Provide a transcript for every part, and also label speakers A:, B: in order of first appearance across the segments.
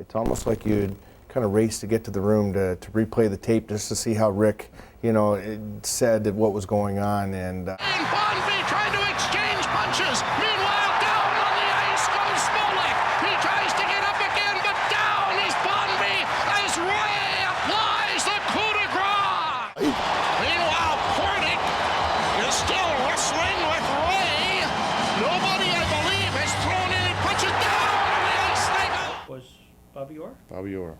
A: It's almost like you'd kind of race to get to the room to replay the tape just to see how Rick, it said that what was going on. And
B: Bonvie trying to exchange punches. Meanwhile, down on the ice goes Smolik. He tries to get up again, but down is Bonvie as Ray applies the coup de grace. Meanwhile, Portick is still wrestling with Ray. Nobody, I believe, has thrown any punches. Down on the ice they go.
C: Was Bobby Orr?
A: Bobby Orr.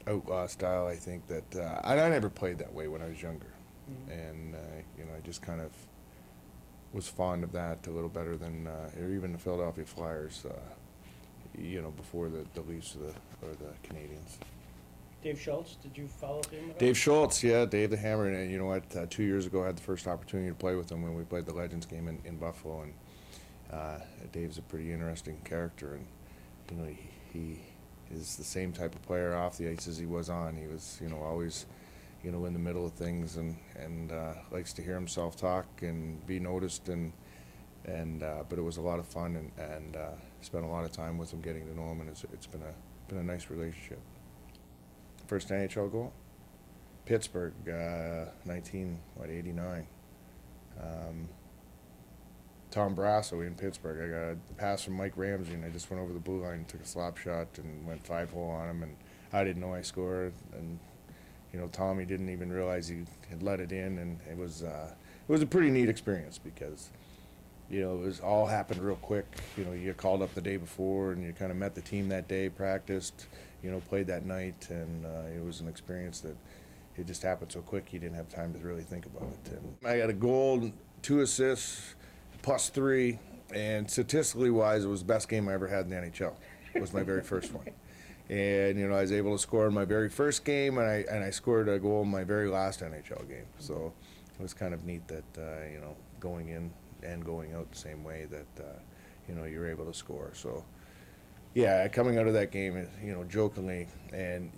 A: Outlaw style, I think that I never played that way when I was younger, and I just kind of was fond of that a little better than or even the Philadelphia Flyers, before the Leafs or the Canadians.
C: Dave Schultz, did you follow him at all?
A: Dave Schultz, yeah, Dave the Hammer, and you know what? 2 years ago, I had the first opportunity to play with him when we played the Legends game in Buffalo, and Dave's a pretty interesting character, and he is the same type of player off the ice as he was on. He was, always, in the middle of things, and likes to hear himself talk and be noticed, but it was a lot of fun, and spent a lot of time with him, getting to know him, and it's been a nice relationship. First NHL goal, Pittsburgh, 1989. Tom Brasso in Pittsburgh. I got a pass from Mike Ramsey, and I just went over the blue line and took a slap shot and went 5-hole on him, and I didn't know I scored, and Tommy didn't even realize he had let it in, and it was a pretty neat experience because it was all happened real quick. You get called up the day before, and you kind of met the team that day, practiced, played that night, and it was an experience that it just happened so quick you didn't have time to really think about it. And I got a goal, 2 assists, +3, and statistically wise, it was the best game I ever had in the NHL. It was my very first one. And I was able to score in my very first game, and I scored a goal in my very last NHL game. So it was kind of neat that going in and going out the same way that you're able to score. So yeah, coming out of that game, jokingly, and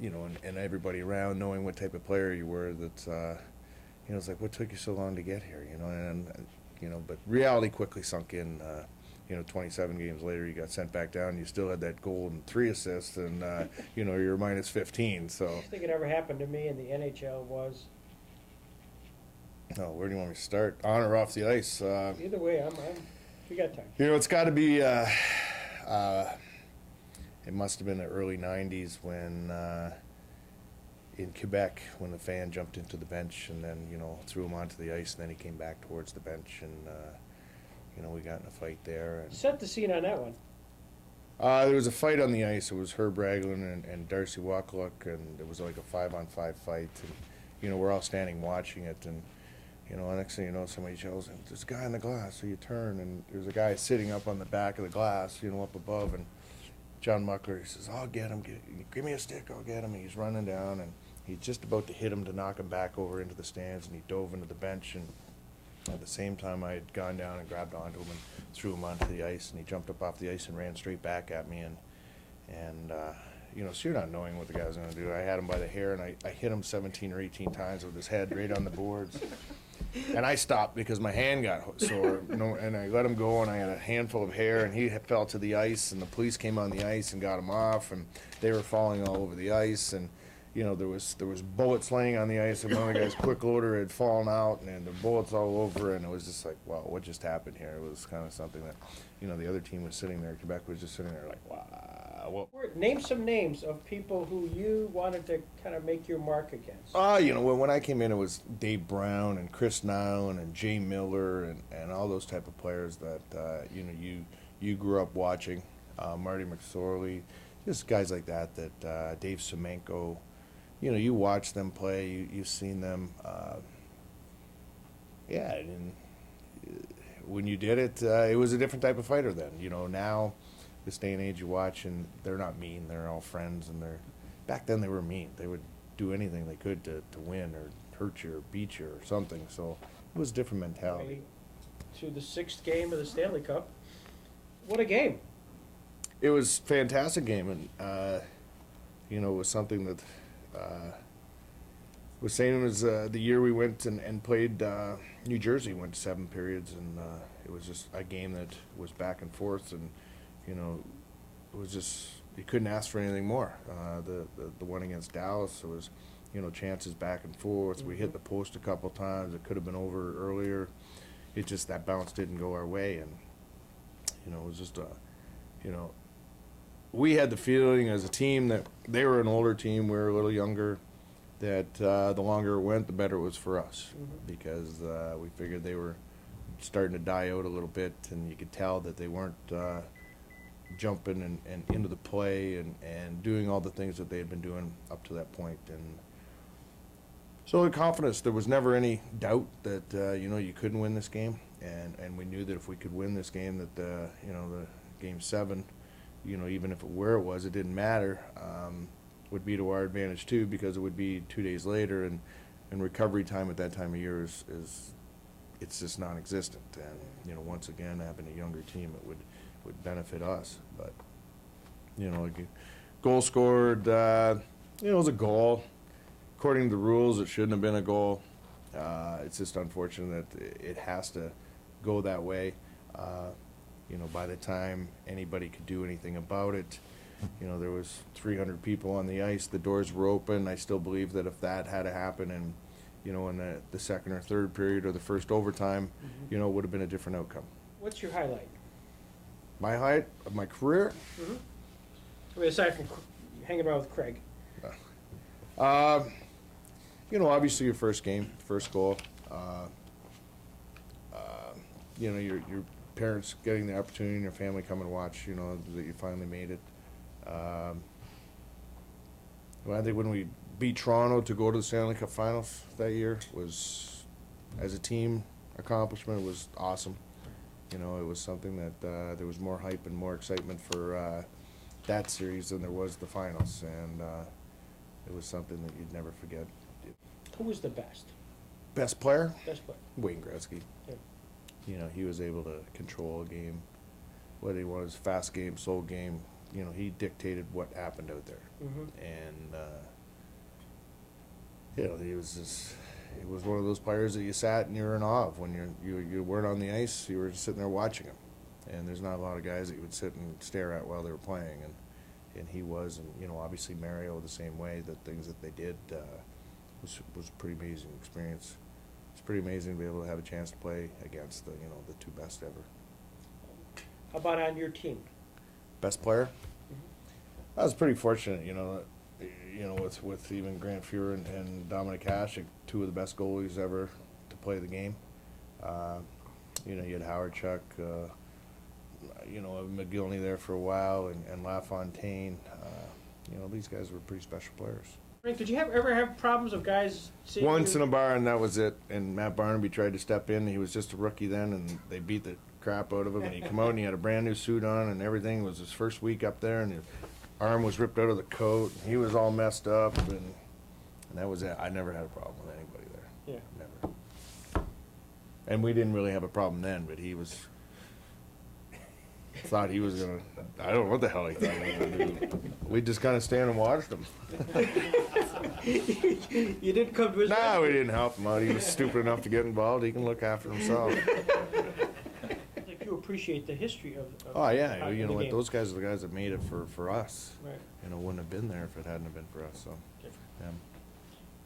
A: and everybody around knowing what type of player you were, that it's like, what took you so long to get here, but reality quickly sunk in. 27 games later, you got sent back down. You still had that goal and 3 assists, and you're minus 15. So
C: I think it ever happened to me in the NHL was.
A: Oh, where do you want me to start? On or off the ice?
C: Either way, we got time.
A: It's got to be. It must have been the early '90s when. In Quebec, when the fan jumped into the bench and then threw him onto the ice, and then he came back towards the bench, and we got in a fight there. And
C: set the scene on that one.
A: There was a fight on the ice. It was Herb Raglan and Darcy Wakaluk, and it was like a 5-on-5 fight, and we're all standing watching it, and next thing you know, somebody yells, "There's a guy in the glass." So you turn, and there's a guy sitting up on the back of the glass, up above, and John Muckler, he says, "I'll get him. Give me a stick. I'll get him." And he's running down, and he's just about to hit him to knock him back over into the stands, and he dove into the bench. And at the same time, I had gone down and grabbed onto him and threw him onto the ice, and he jumped up off the ice and ran straight back at me. And so you're not knowing what the guy was going to do. I had him by the hair, and I hit him 17 or 18 times with his head right on the boards. And I stopped because my hand got sore, and I let him go, and I had a handful of hair, and he fell to the ice, and the police came on the ice and got him off, and they were falling all over the ice, and there was bullets laying on the ice, and one of the guys' quick loader had fallen out, and the bullets all over, and it was just like, wow, what just happened here? It was kind of something that, the other team was sitting there, Quebec was just sitting there like, wow.
C: Name some names of people who you wanted to kind of make your mark against.
A: When I came in, it was Dave Brown and Chris Nowlan and Jay Miller and all those type of players that, you grew up watching. Marty McSorley, just guys like that, Dave Semenko. You watch them play, you've seen them. And when you did it, it was a different type of fighter then. Now, this day and age you watch, and they're not mean, they're all friends, and back then they were mean. They would do anything they could to win or hurt you or beat you or something, so it was a different mentality.
C: To the 6th game of the Stanley Cup. What a game.
A: It was a fantastic game, and it was something that was same as the year we went and played New Jersey, went to 7 periods, and it was just a game that was back and forth, and was just, you couldn't ask for anything more. The one against Dallas, it was, chances back and forth. We hit the post a couple times. It could have been over earlier. It just, that bounce didn't go our way, and it was just we had the feeling as a team that they were an older team, we were a little younger, that the longer it went, the better it was for us, because we figured they were starting to die out a little bit, and you could tell that they weren't jumping and into the play and doing all the things that they had been doing up to that point. And so the confidence, there was never any doubt that you couldn't win this game, and we knew that if we could win this game, that the game 7, even if where it was, it didn't matter, would be to our advantage too, because it would be 2 days later, and recovery time at that time of year is it's just non-existent. And once again, having a younger team, it would benefit us. But goal scored, it was a goal. According to the rules, it shouldn't have been a goal. It's just unfortunate that it has to go that way. By the time anybody could do anything about it, there was 300 people on the ice. The doors were open. I still believe that if that had to happen in the second or third period or the first overtime, it would have been a different outcome.
C: What's your highlight?
A: My highlight of my career?
C: Aside from hanging around with Craig.
A: Obviously your first game, first goal. Your parents getting the opportunity and your family coming to watch, that you finally made it. Well, I think when we beat Toronto to go to the Stanley Cup Finals that year was, as a team accomplishment, was awesome. It was something that there was more hype and more excitement for that series than there was the finals, and it was something that you'd never forget.
C: Who was the best?
A: Best player?
C: Best player.
A: Wayne Gretzky.
C: Yeah.
A: He was able to control a game, whether he was fast game, slow game. He dictated what happened out there, and he was just. He was one of those players that you sat and you were in awe of when you weren't on the ice. You were just sitting there watching him, and there's not a lot of guys that you would sit and stare at while they were playing, and he was, and obviously Mario the same way. The things that they did was a pretty amazing experience. It's pretty amazing to be able to have a chance to play against the two best ever.
C: How about on your team?
A: Best player? I was pretty fortunate, with even Grant Fuhrer and Dominic Hasek, two of the best goalies ever to play the game. You had Howard Chuck, McGillney there for a while, and LaFontaine. These guys were pretty special players.
C: Frank, did you ever have problems of guys seeing
A: Once in a bar, and that was it. And Matt Barnaby tried to step in. He was just a rookie then, and they beat the crap out of him. And he came out, and he had a brand new suit on, and everything. It was his first week up there, and his arm was ripped out of the coat. And he was all messed up, and that was it. I never had a problem with anybody there.
C: Yeah.
A: Never. And we didn't really have a problem then, but he was. Thought he was gonna. I don't know what the hell he thought he was gonna do. We just kind of stand and watched him.
C: You didn't come to his
A: No, we didn't help him out. He was stupid enough to get involved. He can look after himself.
C: Like you appreciate the history of
A: Oh yeah,
C: the
A: what?
C: game.
A: Those guys are the guys that made it for us.
C: Right.
A: Wouldn't have been there if it hadn't have been for us. So, yeah.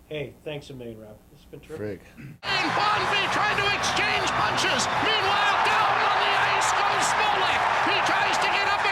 C: Hey, thanks a million, Rob. It's been terrific.
A: Frig.
B: And Bonvie trying to exchange punches. Meanwhile, down on the ice goes Smolik. He tries to get up